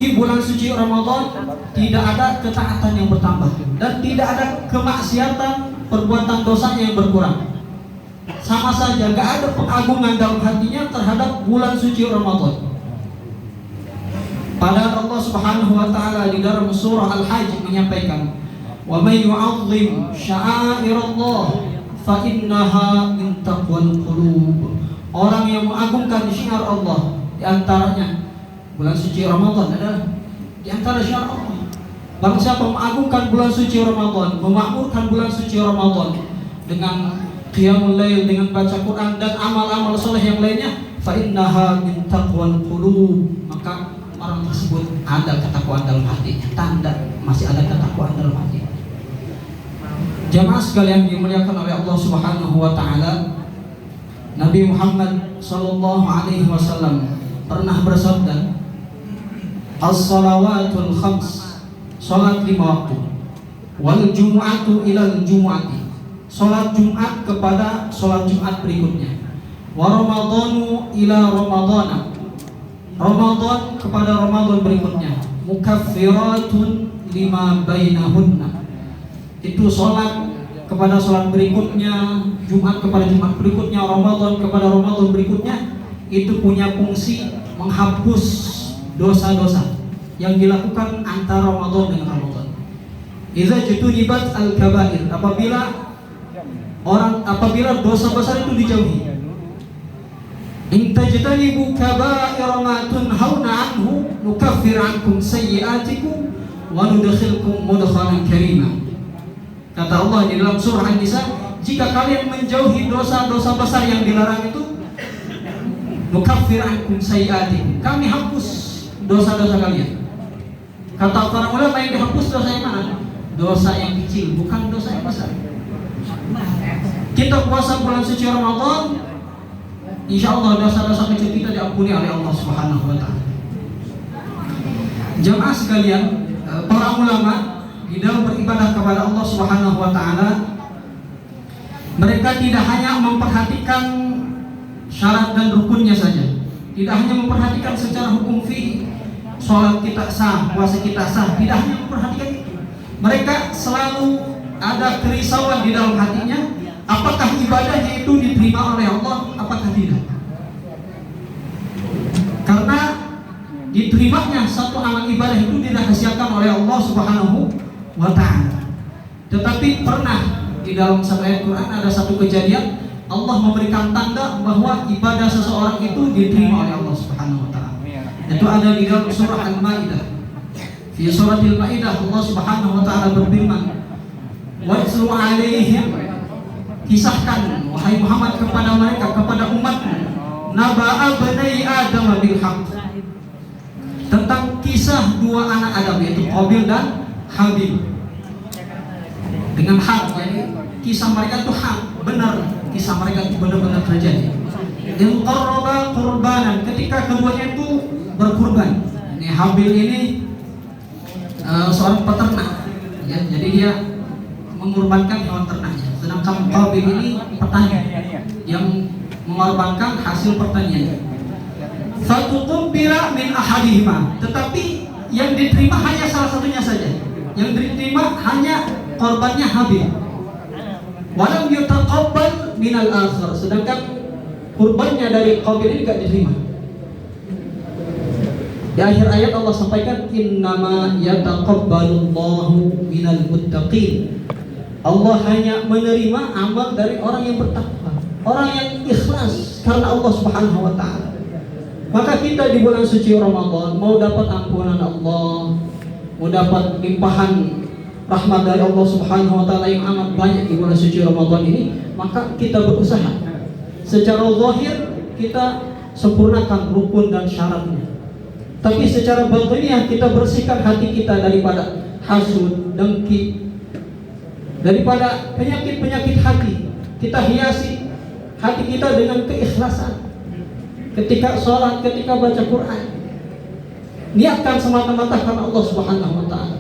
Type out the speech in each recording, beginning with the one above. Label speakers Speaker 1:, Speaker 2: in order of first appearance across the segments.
Speaker 1: Di bulan suci Ramadan tidak ada ketaatan yang bertambah dan tidak ada kemaksiatan, perbuatan dosanya yang berkurang. Sama saja, gak ada pengagungan dalam hatinya terhadap bulan suci Ramadan. Padahal Allah Subhanahu wa taala di dalam surah Al-Hajj menyampaikan, "Wa may yu'azzim sya'airallah fa innaha min taqwal qulub." Orang yang mengagungkan syiar Allah, di antaranya bulan suci Ramadan adalah di antara syiar Allah. Barang siapa mengagungkan bulan suci Ramadan, memakmurkan bulan suci Ramadan dengan qiyamul lail, dengan baca Quran dan amal-amal soleh yang lainnya, fa innaha min taqwal qulub, maka orang tersebut ada ketakwaan dalam hatinya, tanda masih ada ketakwaan dalam hati. Jamaah sekalian dimuliakan oleh Allah Subhanahu wa taala, Nabi Muhammad sallallahu alaihi wasallam pernah bersabda, "As-salawatul khams," salat 5 waktu, "wal jumu'atu ilal jumu'ati," salat Jumat kepada salat Jumat berikutnya, "wa ramadhanu ila ramadhana," Ramadan kepada Ramadan berikutnya, "mukaffiratun lima bainahunna." Itu salat kepada salat berikutnya, Jumat kepada Jumat berikutnya, Ramadan kepada Ramadan berikutnya, itu punya fungsi menghapus dosa-dosa yang dilakukan antara Ramadan dengan Ramadan. Idza jutunibat al-kabair, apabila dosa besar itu dijauhi. In tajtanibu kaba'ira ma tunhauna anhu nukaffir ankum sayyi'atikum wa nudkhilkum mudkhalan karima. Kata Allah di dalam surah An-Nisa, jika kalian menjauhi dosa-dosa besar yang dilarang itu, nukaffir ankum sayyi'atikum, kami hapus dosa-dosa kalian. Kata para ulama, yang dihapus dosa yang mana? Dosa yang kecil, bukan dosa yang besar. Kita puasa bulan suci Ramadan, insya Allah dosa-dosa kecil kita diampuni oleh Allah Subhanahu wa taala. Jamaah sekalian, para ulama di dalam beribadah kepada Allah Subhanahu wa taala, mereka tidak hanya memperhatikan syarat dan rukunnya saja, tidak hanya memperhatikan secara hukum fiqh, sholat kita sah, puasa kita sah, tidak hanya memperhatikan itu. Mereka selalu ada kerisauan di dalam hatinya, apakah ibadahnya itu diterima oleh Allah, apakah tidak. Karena diterimanya satu amal ibadah itu dirahasiakan oleh Allah Subhanahu wa ta'ala. Tetapi pernah di dalam satu ayat Quran ada satu kejadian, Allah memberikan tanda bahwa ibadah seseorang itu diterima oleh Allah Subhanahu wa ta'ala. Itu ada di dalam surah Al-Maidah. Di surah Al-Maidah Allah Subhanahu wa ta'ala berfirman, "Watlu 'alaihim," kisahkan wahai Muhammad kepada mereka, kepada umatmu, "naba'a bani Adam bil haqq," tentang kisah dua anak Adam, yaitu Qabil dan Habil. Dengan hak, jadi kisah mereka itu hak, benar, kisah mereka itu benar-benar terjadi. In qarraba qurbanan, ketika keduanya itu berkurban. Ini Habil ini seorang peternak, ya, jadi dia mengorbankan hewan ternaknya. Sedangkan Qabil ini petani yang mengorbankan hasil pertaniannya. Fatuqbila min ahadihima, tetapi yang diterima hanya salah satunya saja. Yang diterima hanya korbannya Habil. Walam yutaqabbal minal akhar, sedangkan kurbannya dari Qabil ini tidak diterima. Di akhir ayat Allah sampaikan, "Innama yataqabbalullahu minal muttaqin." Allah hanya menerima amal dari orang yang bertakwa, orang yang ikhlas karena Allah Subhanahu wa taala. Maka kita di bulan suci Ramadan mau dapat ampunan Allah, mau dapat limpahan rahmat dari Allah Subhanahu wa taala yang amat banyak di bulan suci Ramadan ini, maka kita berusaha secara zahir kita sempurnakan rukun dan syaratnya. Tapi secara batiniah kita bersihkan hati kita daripada hasud, dengki, daripada penyakit-penyakit hati. Kita hiasi hati kita dengan keikhlasan. Ketika sholat, ketika baca Quran, niatkan semata-mata karena Allah Subhanahu wa taala.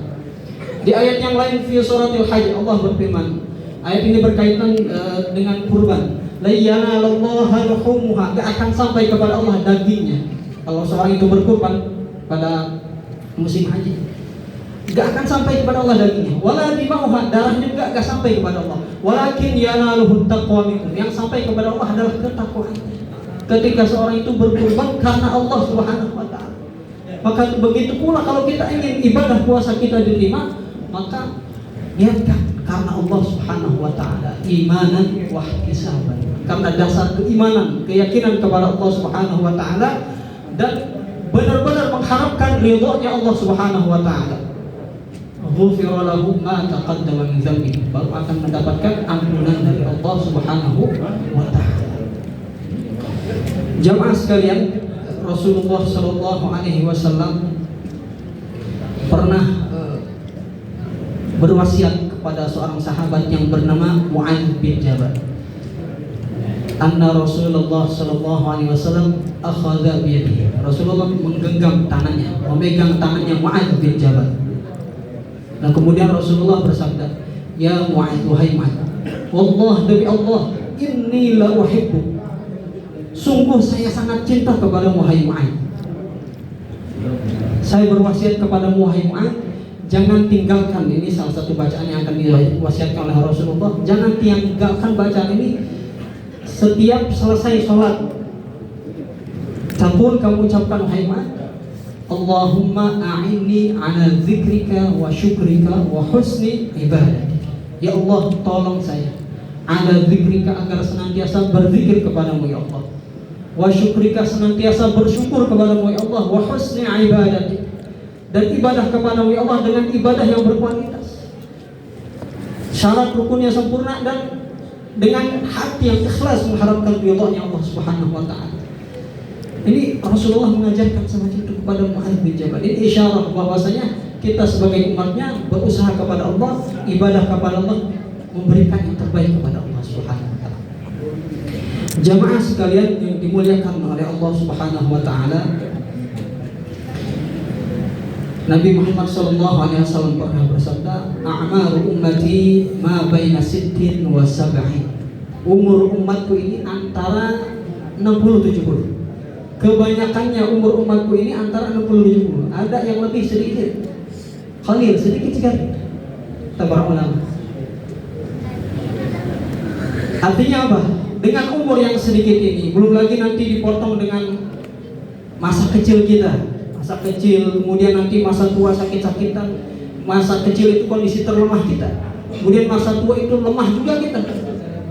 Speaker 1: Di ayat yang lain fi suratil Hajj Allah berfirman, ayat ini berkaitan dengan kurban. La yanalallahu luhumuha, enggak akan sampai kepada Allah dagingnya. Kalau seorang itu berkurban pada musim haji. Gak akan sampai kepada Allah dagingnya. Wala dimauha, darahnya juga gak sampai kepada Allah. Walakin yanaluhu taqwa minkum. Yang sampai kepada Allah adalah ketakwaan. Ketika seorang itu berkorban karena Allah Subhanahu wa taala. Maka begitu pula kalau kita ingin ibadah puasa kita diterima, maka niatkan karena Allah Subhanahu wa taala, imanan wa ihtisaban. Karena dasar keimanan, keyakinan kepada Allah Subhanahu wa taala dan benar-benar mengharapkan ridhonya Allah Subhanahu wa taala. Ghufira lahu ma taqaddama min dzambi, baru akan mendapatkan ampunan dari Allah Subhanahu wa taala. Jamaah sekalian, Rasulullah sallallahu alaihi wasallam pernah berwasiat kepada seorang sahabat yang bernama Mu'adz bin Jabal. Anna Rasulullah sallallahu alaihi wasallam akhadha bi yadihi. Rasulullah menggenggam tangannya, memegang tangannya Mu'adz bin Jabal. Dan kemudian Rasulullah bersabda, "Ya Mu'adz, wahai Mu'adz, wallah demi Allah, inni la uhibbu. Sungguh saya sangat cinta kepadamu wahai Mu'adz. Saya berwasiat kepadamu wahai Mu'adz, jangan tinggalkan," ini salah satu bacaan yang akan diwasiatkan oleh Rasulullah, "jangan tinggalkan bacaan ini setiap selesai sholat. Takun kamu ucapkan wahai Mu'adz, Allahumma a'inni ala dzikrika wa syukrika wa husni ibadatik. Ya Allah, tolong saya ala dzikrika, agar senantiasa berzikir kepadamu ya Allah, wa syukrika, senantiasa bersyukur kepadamu ya Allah, wa husni ibadatik, dan ibadah kepadamu ya Allah dengan ibadah yang berkualitas, syarat rukunnya sempurna, dan dengan hati yang ikhlas mengharapkan ridhonya Allah Subhanahu wa taala." Ini Rasulullah mengajarkan semacam itu kepada Mu'adz bin Jabal. Ini isyarat bahwasanya kita sebagai umatnya berusaha kepada Allah, ibadah kepada Allah, memberikan yang terbaik kepada Allah Subhanahu wa taala. Jamaah sekalian yang dimuliakan oleh Allah Subhanahu wa taala, Nabi Muhammad sallallahu alaihi wasallam pernah bersabda, "A'maru ummati ma baina sittin wa sab'in." Umur umatku ini antara 60-70. Kebanyakannya umur umatku ini antara 60-70. Ada yang lebih sedikit, qalil, sedikit sekali. Para ulama. Artinya apa? Dengan umur yang sedikit ini, belum lagi nanti dipotong dengan masa kecil kita. Masa kecil, kemudian nanti masa tua sakit-sakitan. Masa kecil itu kondisi terlemah kita. Kemudian masa tua itu lemah juga kita.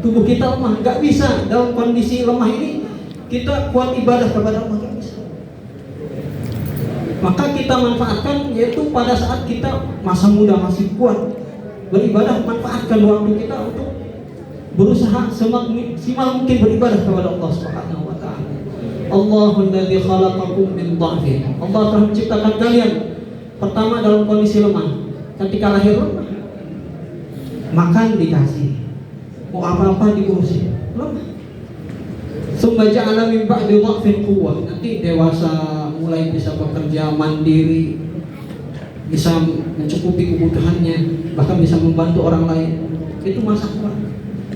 Speaker 1: Tubuh kita lemah, gak bisa dalam kondisi lemah ini kita kuat ibadah kepada Allah, gak bisa. Maka kita manfaatkan, yaitu pada saat kita masa muda masih kuat beribadah, manfaatkan waktu kita untuk berusaha semaksimal mungkin beribadah kepada Allah Subhanahu wa taala. Allahul ladzi khalaqakum min dha'fin. Allah telah menciptakan kalian pertama dalam kondisi lemah. Ketika lahir lemah, makan dikasih, mau apa-apa diurusin, lemah. Summa ja'ala min ba'di dha'fin quwwah. Nanti dewasa mulai bisa bekerja mandiri, bisa mencukupi kebutuhannya, bahkan bisa membantu orang lain. Itu masa kuat.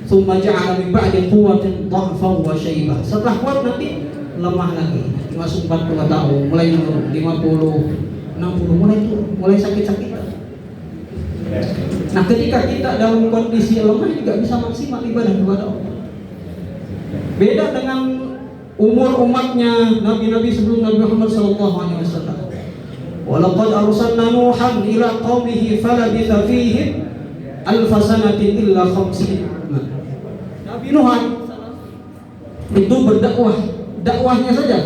Speaker 1: Summa ja'ala min ba'di quwwatin dha'fan wa syaibah. Setelah kuat nanti lemah lagi. Masuk 40 tahun, mulai 50, 60, mulai sakit-sakitan. Nah, ketika kita dalam kondisi lemah juga bisa maksimal ibadah kepada Allah. Beda dengan umur umatnya nabi-nabi sebelum Nabi Muhammad sallallahu alaihi wasallam. Walaqad arsalna Nuhan ila qaumihi falabitha fihim alf sanatin illa 50. Nabi Nuh itu berdakwah, dakwahnya saja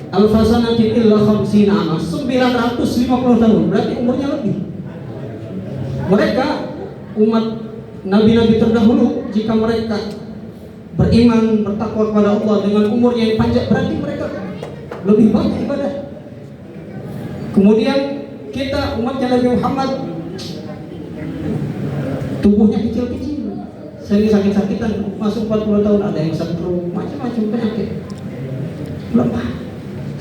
Speaker 1: alf sanatin illa 50 ama, 950 tahun, berarti umurnya lebih. Mereka umat nabi-nabi terdahulu, jika mereka beriman, bertakwa kepada Allah dengan umur yang panjang, berarti mereka lebih banyak ibadah. Kemudian kita umatnya Nabi Muhammad, tubuhnya kecil-kecil, sering sakit-sakitan, masuk 40 tahun, ada yang stroke, macam-macam penyakit, lemah.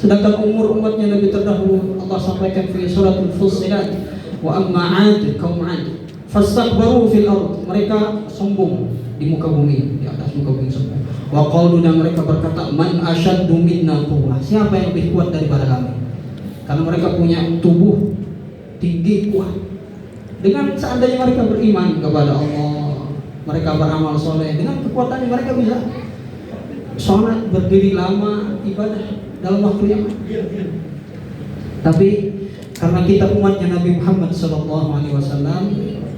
Speaker 1: Sedangkan umur umatnya Nabi terdahulu, Allah sampaikan di suratul Fussilat, wa amma 'ad kaum 'ad fastakbaru fil ard, mereka sombong di muka bumi, di atas muka bumi sombong. Wa qalu, dan mereka berkata, man asyaddu minna quwwah, siapa yang lebih kuat daripada kami? Karena mereka punya tubuh tinggi, kuat. Dengan seandainya mereka beriman kepada Allah, mereka beramal soleh, dengan kekuatan mereka bisa sholat, berdiri lama, ibadah dalam waktu yang lama. Tapi karena kita umatnya Nabi Muhammad SAW,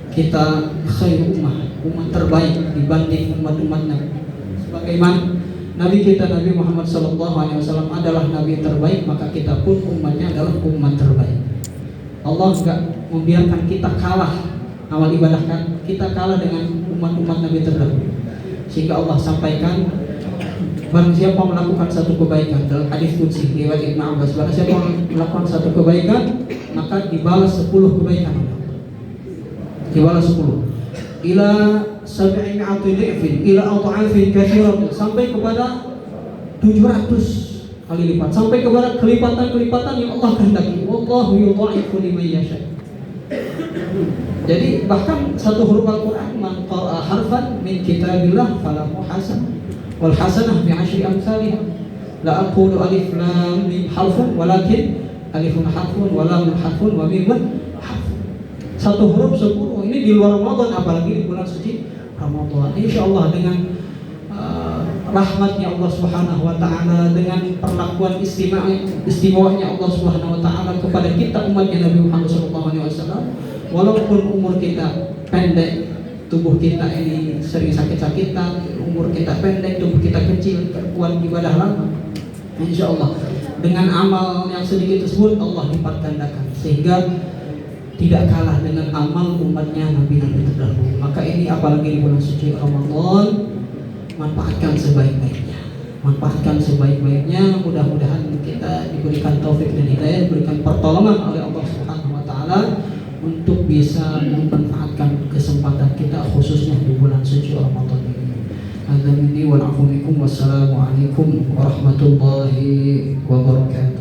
Speaker 1: kita khair umat terbaik dibanding umat-umat Nabi. Sebagaimana Nabi kita Nabi Muhammad SAW adalah Nabi terbaik, maka kita pun umatnya adalah umat terbaik. Allah enggak membiarkan kita kalah amal ibadah kita kalah dengan umat-umat Nabi terdahulu. Sehingga Allah sampaikan, barang siapa melakukan satu kebaikan, dalam hadis qudsi riwayat Ibnu Abbas, barang siapa melakukan satu kebaikan maka dibalas 10 kebaikan. Dibalas 10. Ila 700 dhifin ila adhafin katsirat, sampai kepada 700 kali lipat, sampai kepada kelipatan-kelipatan yang Allah kehendaki. Wallahu yudha'ifu liman yasha. Jadi bahkan satu huruf Al-Qur'an, man qara'a harfan min kitabillah falahu hasanah wal hasanah bi 'ashri amsalha. La aqulu alif lam mim harfun walakin alifun harfun wa lamun harfun wa mimun harfun. Satu huruf 10. Ini di luar Ramadan, apalagi di bulan suci Ramadan. Insyaallah dengan rahmatnya Allah Subhanahu wa taala, dengan perlakuan istimewanya Allah Subhanahu wa taala kepada kita umatnya Nabi Muhammad SAW, walaupun umur kita pendek, tubuh kita ini sering sakit-sakitan, umur kita pendek, tubuh kita kecil, kuat ibadah lama, insyaallah dengan amal yang sedikit tersebut Allah lipat gandakan, sehingga tidak kalah dengan amal umatnya Nabi-Nabi terdahulu. Maka ini apalagi di bulan suci Ramadan, manfaatkan sebaik-baiknya, manfaatkan sebaik-baiknya. Mudah-mudahan kita diberikan taufik dan hidayah, diberikan pertolongan oleh Allah Subhanahu wa taala untuk bisa memanfaatkan kesempatan kita khususnya di bulan suci Ramadan ini. Wassalamualaikum warahmatullahi wabarakatuh.